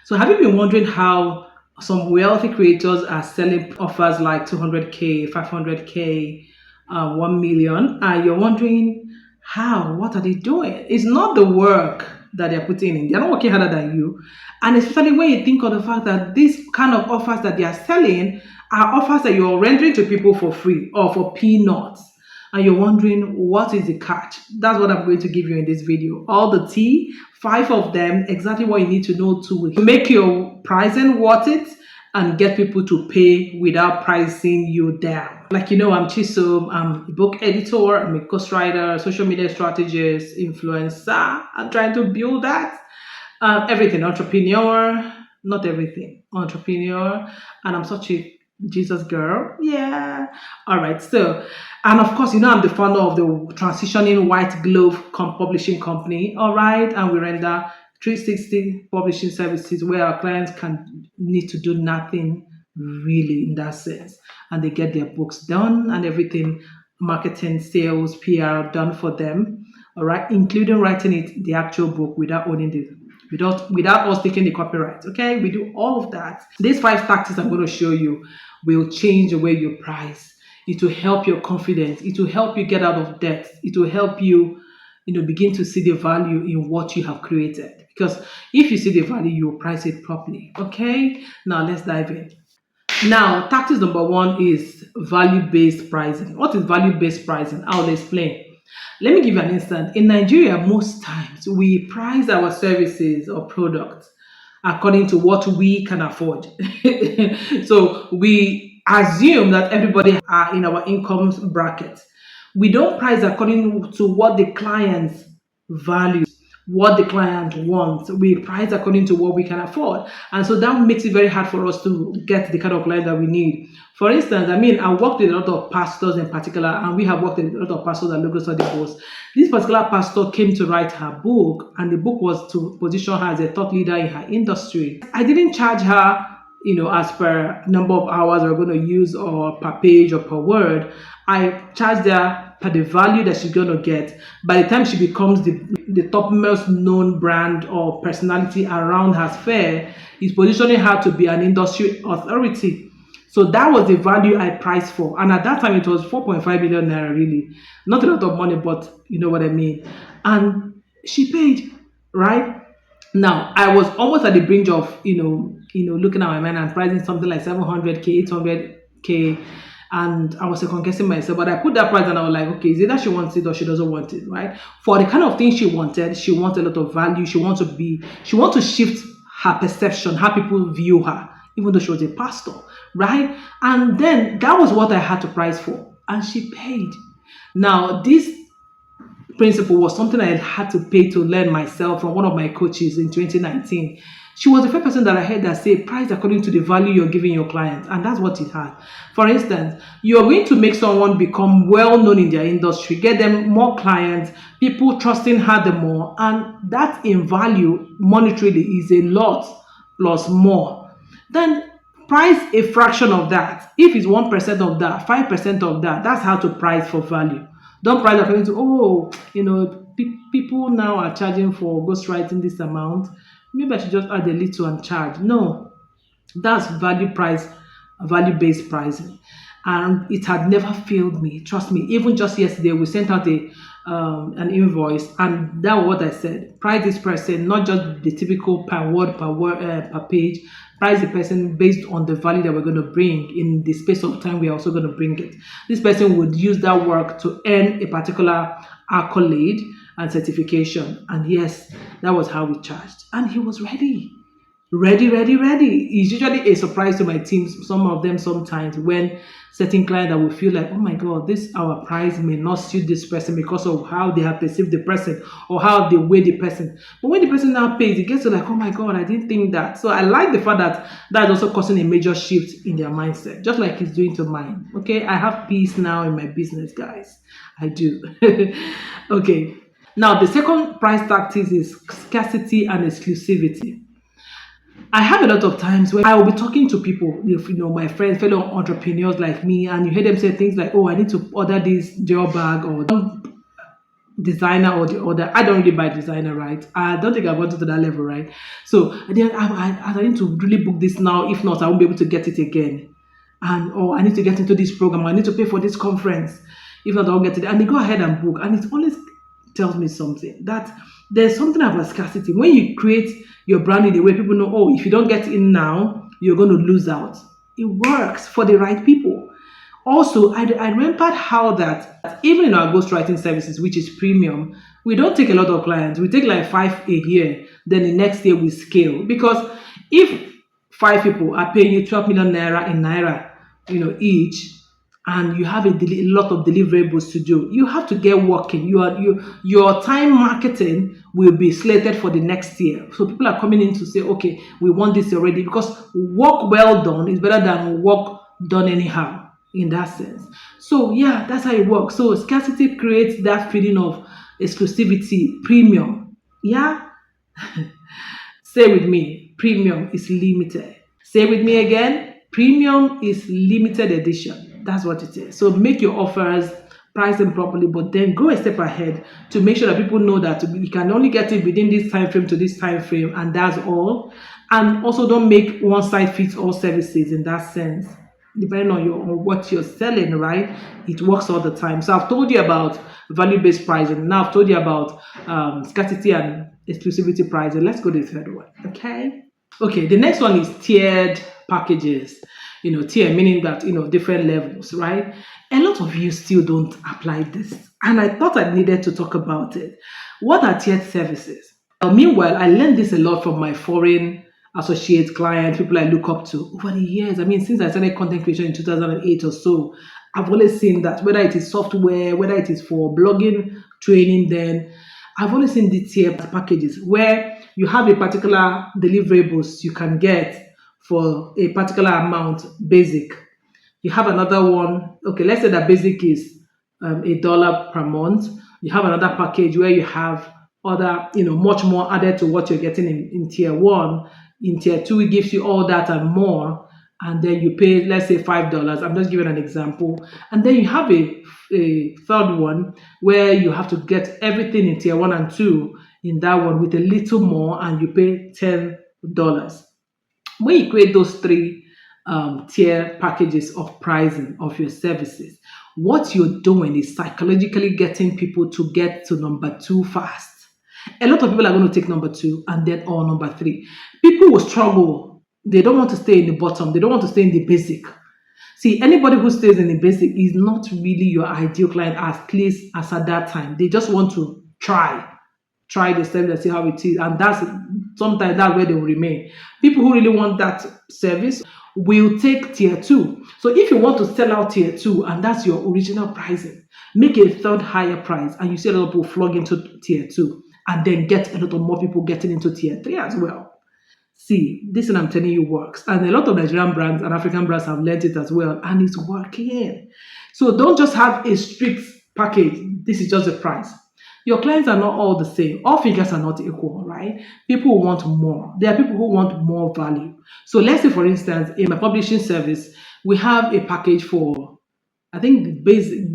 So have you been wondering how some wealthy creators are selling offers like 200K, 500K, 1 million? And you're wondering how, what are they doing? It's not the work that they're putting in. They're not working harder than you. And especially when you think of the fact that these kind of offers that they are selling are offers that you're rendering to people for free or for peanuts, and you're wondering what is the catch. That's what I'm going to give you in this video. All the tea, 5 of them, exactly what you need to know to make your pricing worth it and get people to pay without pricing you down. Like I'm Chisom, I'm a book editor, I'm a ghostwriter, social media strategist, influencer. I'm trying to build that. Everything, entrepreneur, not everything, entrepreneur, and I'm such a Jesus girl. Yeah. All right. So, and of course, I'm the founder of the transitioning White Glove publishing company. All right. And we render 360 publishing services where our clients can need to do nothing really in that sense. And they get their books done and everything, marketing, sales, PR done for them. All right. Including writing the actual book without owning the without us taking the copyright. Okay, we do all of that. These 5 tactics I'm going to show you will change the way you price. It will help your confidence. It will help you get out of debt. It will help you, begin to see the value in what you have created. Because if you see the value, you will price it properly. Okay, now let's dive in. Now, tactics number 1 is value-based pricing. What is value-based pricing? I'll explain. Let me give you an instance. In Nigeria, most times we price our services or products according to what we can afford. So we assume that everybody are in our income bracket. We don't price according to what the clients value, what the client wants. We price according to what we can afford. And so that makes it very hard for us to get the kind of client that we need. For instance, I worked with a lot of pastors in particular, and we have worked with a lot of pastors at local study boards. This particular pastor came to write her book, and the book was to position her as a thought leader in her industry. I didn't charge her, as per number of hours we're going to use or per page or per word. I charged her per the value that she's going to get. By the time she becomes the topmost known brand or personality around her sphere, is positioning her to be an industry authority. So that was the value I priced for. And at that time, it was 4.5 million naira, really. Not a lot of money, but you know what I mean. And she paid, right? Now, I was almost at the brink of, looking at my mind and pricing something like 700K, 800K. And I was second guessing myself, but I put that price and I was like, okay, is either she wants it or she doesn't want it, right? For the kind of thing she wants a lot of value. She wants to shift her perception, how people view her, even though she was a pastor, right? And then that was what I had to price for, and she paid. Now, this principle was something I had to pay to learn myself from one of my coaches in 2019. She was the first person that I heard that say price according to the value you're giving your client, and that's what it had. For instance, you're going to make someone become well known in their industry, get them more clients, people trusting her the more, and that in value monetarily is a lot plus more. Then price a fraction of that. If it's 1% of that, 5% of that, that's how to price for value. Don't price according to, people now are charging for ghostwriting this amount. Maybe I should just add a little and charge. No, that's value-based pricing. And it had never failed me. Trust me. Even just yesterday, we sent out an invoice, and that was what I said. Price this person, not just the typical per word, per page. Price the person based on the value that we're going to bring in the space of time we are also going to bring it. This person would use that work to earn a particular accolade and certification. And yes, that was how we charged. And he was ready. Ready. It's usually a surprise to my team, some of them sometimes, when certain clients that will feel like, oh my God, our price may not suit this person because of how they have perceived the person or how they weigh the person. But when the person now pays, it gets to like, oh my God, I didn't think that. So I like the fact that that is also causing a major shift in their mindset, just like it's doing to mine. Okay, I have peace now in my business, guys. I do. Okay. Now, the second price tactic is scarcity and exclusivity. I have a lot of times when I will be talking to people, my friends, fellow entrepreneurs like me, and you hear them say things like, oh, I need to order this gel bag, or don't designer or the other. I don't really buy designer, right? I don't think I've gotten to that level, right? So then I need to really book this now. If not, I won't be able to get it again. And or I need to get into this program. I need to pay for this conference. If not, I'll get it. And they go ahead and book. And it always tells me something that there's something about scarcity. When you create your brand in a way people know, oh, if you don't get in now, you're going to lose out. It works for the right people. Also, I remembered how that even in our ghostwriting services, which is premium, we don't take a lot of clients. We take like 5 a year. Then the next year we scale. Because if 5 people are paying you 12 million naira in naira, each, and you have a lot of deliverables to do, you have to get working. Your time marketing will be slated for the next year. So people are coming in to say, okay, we want this already, because work well done is better than work done anyhow in that sense. So yeah, that's how it works. So scarcity creates that feeling of exclusivity, premium. Yeah. Say with me, premium is limited. Say with me again, premium is limited edition. That's what it is. So make your offers, price them properly, but then go a step ahead to make sure that people know that you can only get it within this time frame to this time frame, and that's all. And also don't make one size fits all services in that sense. Depending on what you're selling, right? It works all the time. So I've told you about value-based pricing. Now I've told you about scarcity and exclusivity pricing. Let's go to the third one. Okay, the next one is tiered packages. Tier meaning that, different levels, right? A lot of you still don't apply this. And I thought I needed to talk about it. What are tiered services? Meanwhile, I learned this a lot from my foreign associate clients, people I look up to over the years. I mean, since I started content creation in 2008 or so, I've always seen that, whether it is software, whether it is for blogging, training, then I've always seen the tier packages where you have a particular deliverables you can get for a particular amount, basic. You have another one, okay, let's say that basic is $1 per month. You have another package where you have other, much more added to what you're getting in tier one. In tier two, it gives you all that and more. And then you pay, let's say $5. I'm just giving an example. And then you have a third one where you have to get everything in tier one and two in that one with a little more, and you pay $10. When you create those three tier packages of pricing of your services, what you're doing is psychologically getting people to get to number two fast. A lot of people are going to take number two and then or number three. People will struggle. They don't want to stay in the bottom. They don't want to stay in the basic. See, anybody who stays in the basic is not really your ideal client, at least as at that time. They just want to try the service and see how it is. And sometimes that's where they will remain. People who really want that service will take tier two. So if you want to sell out tier two and that's your original pricing, make a third higher price, and you see a lot of people flock into tier two, and then get a lot of more people getting into tier three as well. See, this thing I'm telling you works. And a lot of Nigerian brands and African brands have learned it as well, and it's working. So don't just have a strict package. This is just the price. Your clients are not all the same. All figures are not equal, right? People want more. There are people who want more value. So let's say, for instance, in my publishing service, we have a package for, I think the basic,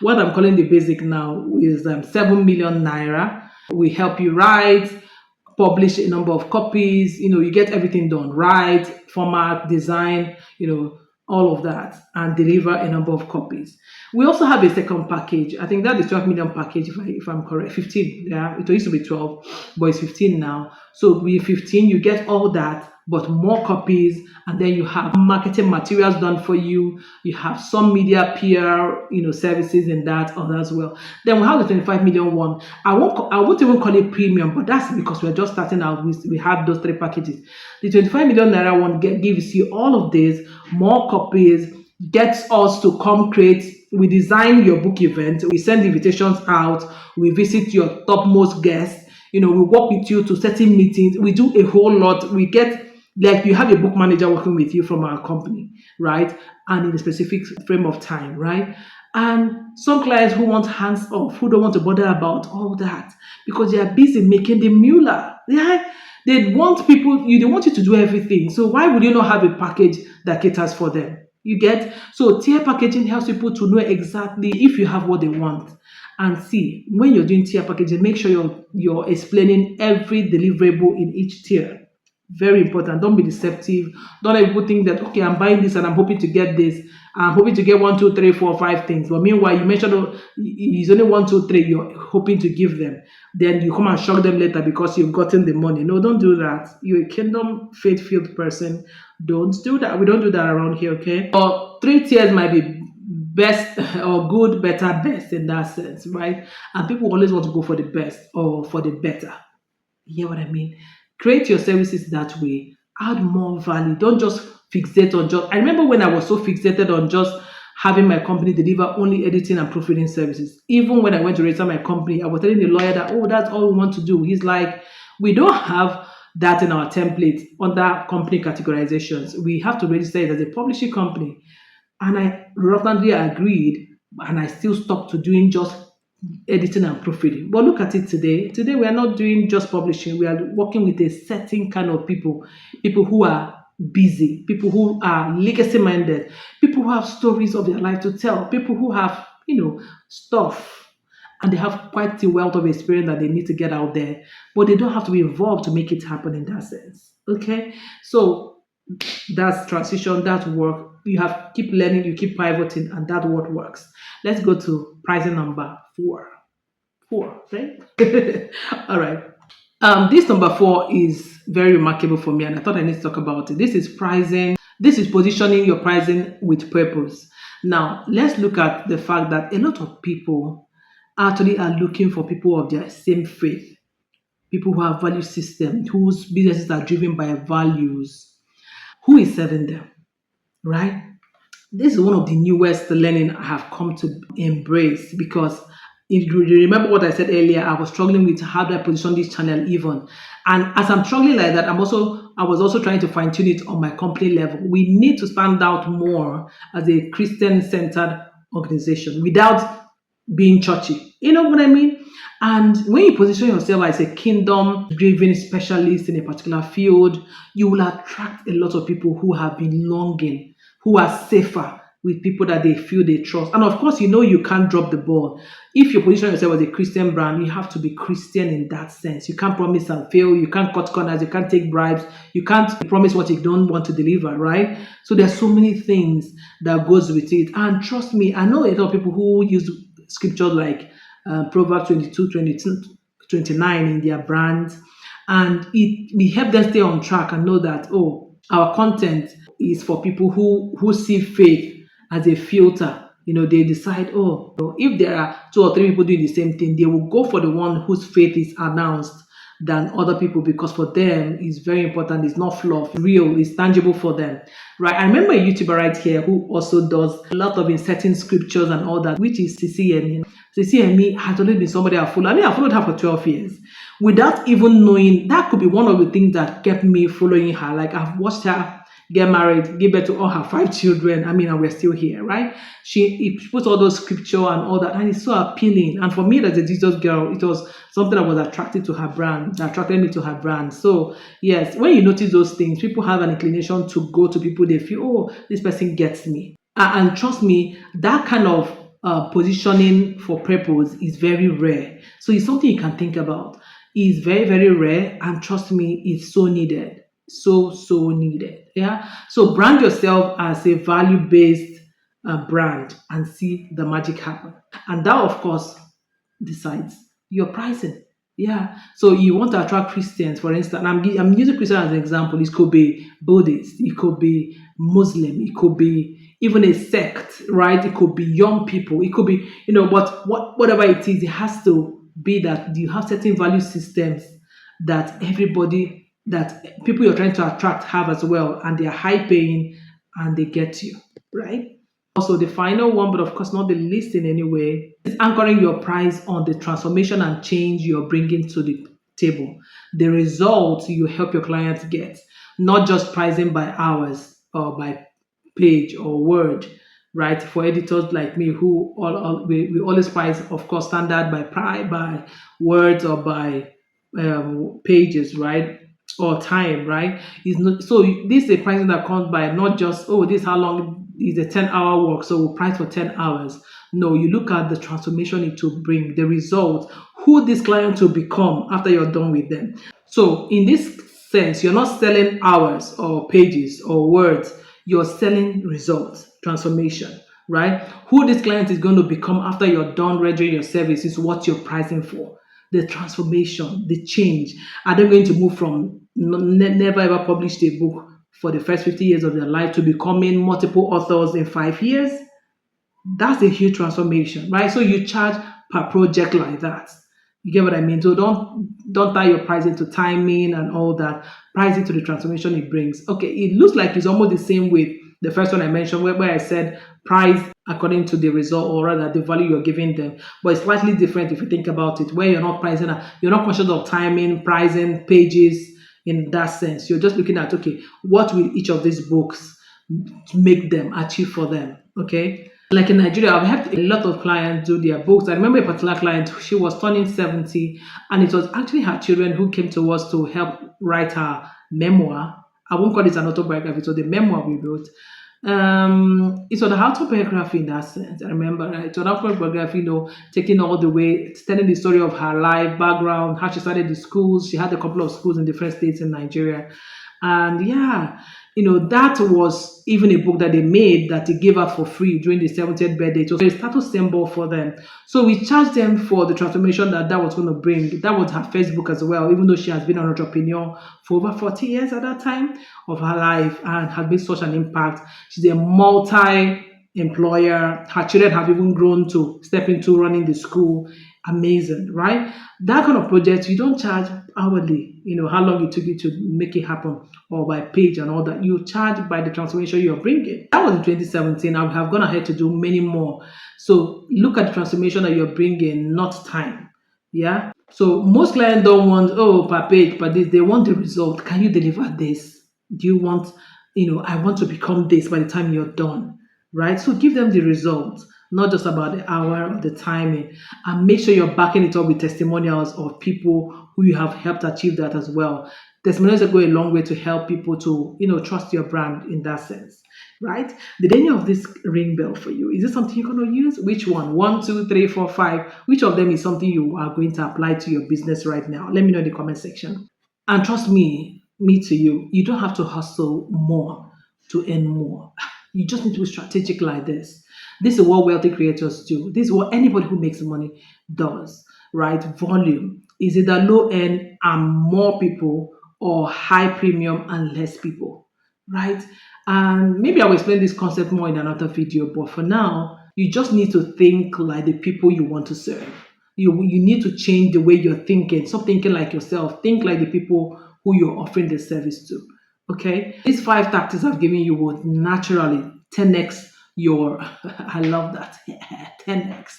what I'm calling the basic now is 7 million naira. We help you write, publish a number of copies, you get everything done, write, format, design, all of that, and deliver a number of copies. We also have a second package. I think that is 12 million package, if I'm correct. 15, yeah. It used to be 12, but it's 15 now. So with 15, you get all that, but more copies, and then you have marketing materials done for you. You have some media PR, services in that other as well. Then we have the 25 million one. I won't even call it premium, but that's because we're just starting out. We have those three packages. The 25 million naira one gives you all of this, more copies, gets us to come create. We design your book event. We send invitations out. We visit your topmost guests. We work with you to certain meetings. We do a whole lot. We get, like, you have a book manager working with you from our company, right? And in a specific frame of time, right? And some clients who want hands off, who don't want to bother about all that because they are busy making the mullah. They want they want you to do everything. So why would you not have a package that caters for them? You get? So tier packaging helps people to know exactly if you have what they want. And see, when you're doing tier packaging, make sure you're explaining every deliverable in each tier. Very important. Don't be deceptive. Don't let people think that, okay, I'm buying this and I'm hoping to get this. I'm hoping to get one, two, three, four, five things. But meanwhile, you mentioned it's only one, two, three you're hoping to give them. Then you come and shock them later because you've gotten the money. No, don't do that. You're a kingdom faith-filled person. Don't do that. We don't do that around here, okay? Or three tiers might be best or good, better, best in that sense, right? And people always want to go for the best or for the better. You hear what I mean? Create your services that way. Add more value. Don't just fixate on just. I remember when I was so fixated on just having my company deliver only editing and proofreading services. Even when I went to register my company, I was telling the lawyer that, oh, that's all we want to do. He's like, we don't have that in our template under company categorizations. We have to register it as a publishing company. And I reluctantly agreed, and I still stuck to doing just editing and proofreading. But look at it today. Today we are not doing just publishing. We are working with a certain kind of people who are busy, people who are legacy minded, people who have stories of their life to tell, people who have, stuff, and they have quite a wealth of experience that they need to get out there, but they don't have to be involved to make it happen in that sense. Okay. So that's transition, that's work. You have keep learning, you keep pivoting, and that what works. Let's go to pricing number four. Four, right? All right. This number four is very remarkable for me, and I thought I need to talk about it. This is pricing. This is positioning your pricing with purpose. Now, let's look at the fact that a lot of people actually are looking for people of their same faith, people who have value system, whose businesses are driven by values. Who is serving them, right? This is one of the newest learning I have come to embrace because if you remember what I said earlier, I was struggling with how do I position this channel even. And as I'm struggling like that, I was also trying to fine tune it on my company level. We need to stand out more as a Christian centered organization without being churchy. You know what I mean? And when you position yourself as a kingdom driven specialist in a particular field, you will attract a lot of people who have been longing, who are safer with people that they feel they trust. And of course, you can't drop the ball. If you position yourself as a Christian brand, you have to be Christian in that sense. You can't promise and fail. You can't cut corners. You can't take bribes. You can't promise what you don't want to deliver, right? So there's so many things that goes with it. And trust me, I know a lot of people who use scriptures like Proverbs 22, 22, 29 in their brands. And we help them stay on track and know that, oh, our content is for people who see faith as a filter. They decide, oh, if there are two or three people doing the same thing, they will go for the one whose faith is announced than other people because for them it's very important. It's not fluff, real, it's tangible for them, right? I remember a YouTuber right here who also does a lot of inserting scriptures and all that, which is CCME. CCME has always been somebody I follow. I mean, I followed her for 12 years without even knowing. That could be one of the things that kept me following her. Like I've watched her get married, give birth to all her 5 children. I mean, and we're still here, right? She puts all those scripture and all that, and it's so appealing. And for me, as a Jesus girl, it was something that was attracted to her brand, that attracted me to her brand. So yes, when you notice those things, people have an inclination to go to people they feel, oh, this person gets me. And trust me, that kind of positioning for purpose is very rare. So it's something you can think about. It's very, very rare, and trust me, it's so needed. So needed. Yeah. So brand yourself as a value-based brand and see the magic happen. And that, of course, decides your pricing. Yeah. So you want to attract Christians, for instance. I'm using Christian as an example. It could be Buddhist, it could be Muslim, it could be even a sect, right? It could be young people, it could be, but whatever it is, it has to be that you have certain value systems that that people you're trying to attract have as well, and they're high paying and they get you, right? Also, the final one, but of course not the least in any way, is anchoring your price on the transformation and change you're bringing to the table. The result you help your clients get, not just pricing by hours or by page or word, right? For editors like me who we always price, of course, standard by words or by pages, right? Or time, right? Is not so. This is a pricing that comes by not just, oh, this is how long it's a 10-hour work, so we'll price for 10 hours. No, you look at the transformation it will bring, the result, who this client will become after you're done with them. So in this sense, you're not selling hours or pages or words, you're selling results, transformation, right? Who this client is going to become after you're done rendering your service is what you're pricing for. The transformation, the change. Are they going to move from never ever published a book for the first 50 years of their life to becoming multiple authors in 5 years? That's a huge transformation, right? So you charge per project like that. You get what I mean? So don't tie your pricing to timing and all that. Price it to the transformation it brings. Okay, it looks like it's almost the same with the first one I mentioned, where I said price according to the result, or rather the value you're giving them. But it's slightly different if you think about it, where you're not pricing, you're not conscious of timing, pricing, pages in that sense. You're just looking at, okay, what will each of these books make them achieve for them? Okay. Like in Nigeria, I've helped a lot of clients do their books. I remember a particular client, she was turning 70, and it was actually her children who came to us to help write her memoir. I won't call it an autobiography, so the memoir we wrote. It was an autobiography in that sense. I remember, right? It was an autobiography, taking all the way, telling the story of her life, background, how she started the schools. She had a couple of schools in different states in Nigeria. And yeah, that was even a book that they made that they gave out for free during the 70th birthday. It was a status symbol for them. So we charged them for the transformation that was going to bring. That was her first book as well, even though she has been an entrepreneur for over 40 years at that time of her life and has made such an impact. She's a multi-employer. Her children have even grown to step into running the school. Amazing, right? That kind of project, you don't charge hourly, how long it took you to make it happen, or by page and all that. You charge by the transformation you're bringing. That was in 2017. I have gone ahead to do many more. So look at the transformation that you're bringing, not time. Yeah. So most clients don't want, per page, per this. They want the result. Can you deliver this? Do you want, I want to become this by the time you're done, right? So give them the results, not just about the hour or the timing, and make sure you're backing it up with testimonials of people who you have helped achieve that as well. Testimonials go a long way to help people to, trust your brand in that sense, right? Did any of this ring bell for you? Is it something you're going to use? Which one? One, two, three, four, five. Which of them is something you are going to apply to your business right now? Let me know in the comment section. And trust me to you, you don't have to hustle more to earn more. You just need to be strategic like this. This is what wealthy creators do. This is what anybody who makes money does, right? Volume. Is either low end and more people, or high premium and less people, right? And maybe I will explain this concept more in another video, but for now, you just need to think like the people you want to serve. You need to change the way you're thinking. Stop thinking like yourself. Think like the people who you're offering the service to. Okay? These 5 tactics I've given you would naturally 10x your, I love that, 10x,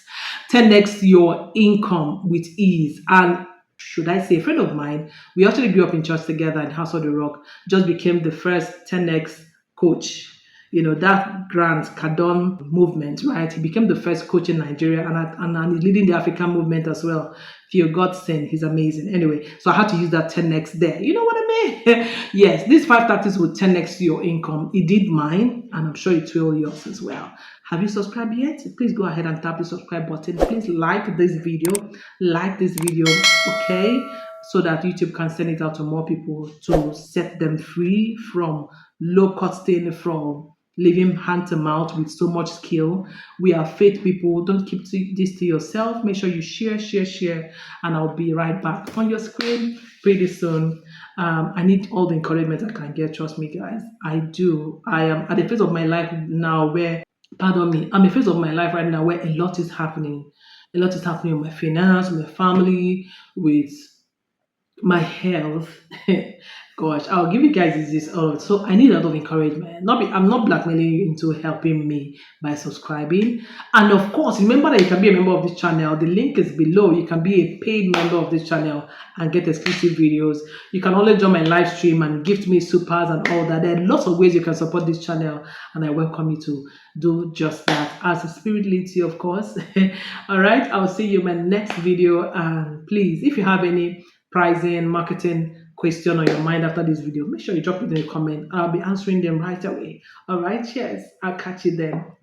10x your income with ease. And should I say, a friend of mine, we actually grew up in church together in House of the Rock, just became the first 10x coach. That Grant Cardone movement, right? He became the first coach in Nigeria, and he's leading the African movement as well. Fear God sent, he's amazing. Anyway, so I had to use that 10x there. You know what I mean? Yes, these 5 tactics will 10x your income. It did mine, and I'm sure it will yours as well. Have you subscribed yet? Please go ahead and tap the subscribe button. Please like this video. Okay? So that YouTube can send it out to more people to set them free from low costing, from living hand to mouth with so much skill. We are faith people. Don't keep this to yourself. Make sure you share, and I'll be right back on your screen pretty soon. I need all the encouragement I can get. Trust me, guys. I do. I am at the phase of my life now where, pardon me, I'm a phase of my life right now where a lot is happening. A lot is happening with my finance, with my family, with my health. Gosh, I'll give you guys this. So I need a lot of encouragement. I'm not blackmailing you into helping me by subscribing. And of course, remember that you can be a member of this channel. The link is below. You can be a paid member of this channel and get exclusive videos. You can always join my live stream and gift me supers and all that. There are lots of ways you can support this channel, and I welcome you to do just that as a spirit leads you, of course. All right, I'll see you in my next video. And please, if you have any pricing, marketing question on your mind after this video, make sure you drop it in the comment. I'll be answering them right away. All right, cheers. I'll catch you then.